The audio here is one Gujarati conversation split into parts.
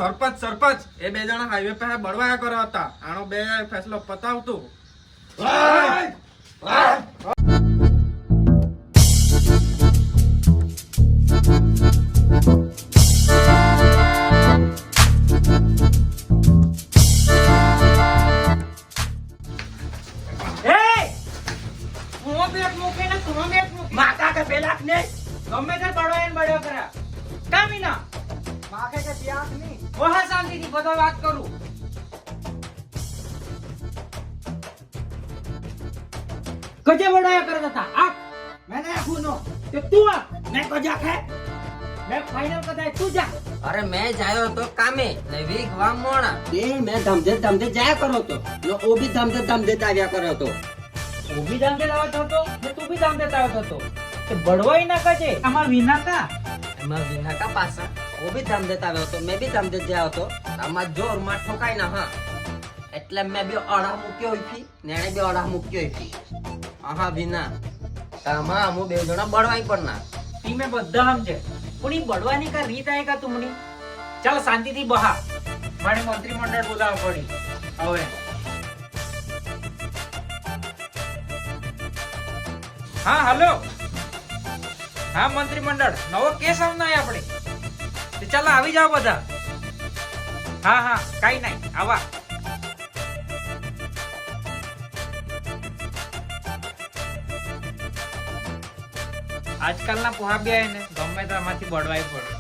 સરપંચ સરપંચ એ બે જણા હાઈવે પર બળવાયા કરો હતા. આનો બે ફેસલો પતાવતું. માકા કે પેલાક ને ગમે તે બળવાયન બળ્યો કરા કામીના માકે કે ત્યાગ ની ઓહા શાંતિથી બધો વાત કરું. કજે બળવાયા કરતા હતા આ મેને આખુનો તે તું આ મેં કજા કે મેં ફાઇનલ કદાય તું જા. અરે મેં જાયો તો કામે ને વીક વા મોણા એ મેં ધમધે જાયા કરો તો ઓ બી ધમધે આવ્યા કરો તો તું બી દામ દે લાવતો હતો ને તું બી દામ દેતા આવતો હતો તે બળવાઈ ના કજે આમાં વિના કા એમાં વિના કા પાસા ઓ બી ધમ દેતા આવ્યો તો મેં બી ધમ દે જાયો તો આમાં જોર માં ઠોકાઈ ના હા એટલે મેં બી અડા મૂક્યો હતી નેણે બી અડા મૂક્યો હતી. આહા વિના તામાં અમુ બે જણા બળવાઈ પણ ના તી મે બધા સમજે પણ ઈ બળવાની કા રીત આય કા તુમની. ચાલ શાંતિથી બહા મારે મંત્રીમંડળ બોલાવવા પડી હવે. હા હેલો હા મંત્રીમંડળ નવો કેસ આવનાય આપણે તો ચાલો આવી જાઓ બધા. હા હા કાઈ નહીં આવા. આજકાલના પોહાબિયા ને ગમે ત્યાંમાંથી બળવાઈ પડે.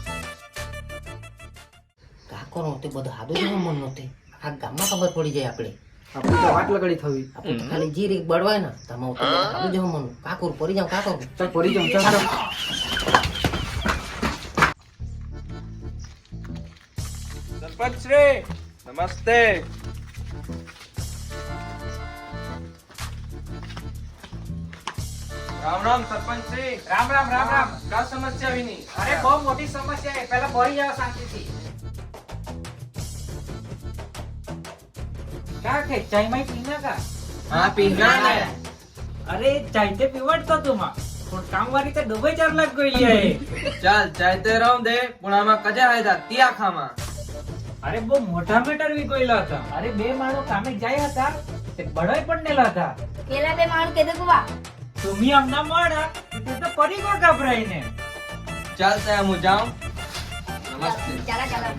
કાકો નો તે બધું હાદું જ મન નહોતી આ ગામમાં ખબર પડી જાય આપણે આપણે તો વાટ લગડી થવી આપણે તો ખાલી જીરી બળવાય ના તમારું તો હાદું જ મન કાકોર પડી જાવ કાકોર ચાલ પડી જાઉં ચાલ સરપંચ શ્રી નમસ્તે. રામ રામ સરપંચ શ્રી. રામ રામ રામ રામ. કા સમસ્યા વિની? અરે બહુ મોટી સમસ્યા છે પહેલા ભરી જાવ શાંતિથી. क्या के चाय में पीना का હા પીના ને. अरे चाय ते पीवट तो तुम पण काम वाली तो डुबई 4 लाख गई है. ચાલ ચાય તે રામ દે પણ આમાં કજા હાયદા તિયા ખામાં. अरे वो मोठा मीटर भी कोईला था. अरे बे माणो कामे जाया હતા તે બળાઈ પણ નેલા હતા. પેલા બે માણું કેદે કુવા तुम्ही आमना माडा ते तो परी को घबराई ने. ચાલ તે હું જાઉં. નમસ્તે. ચાલા ચાલા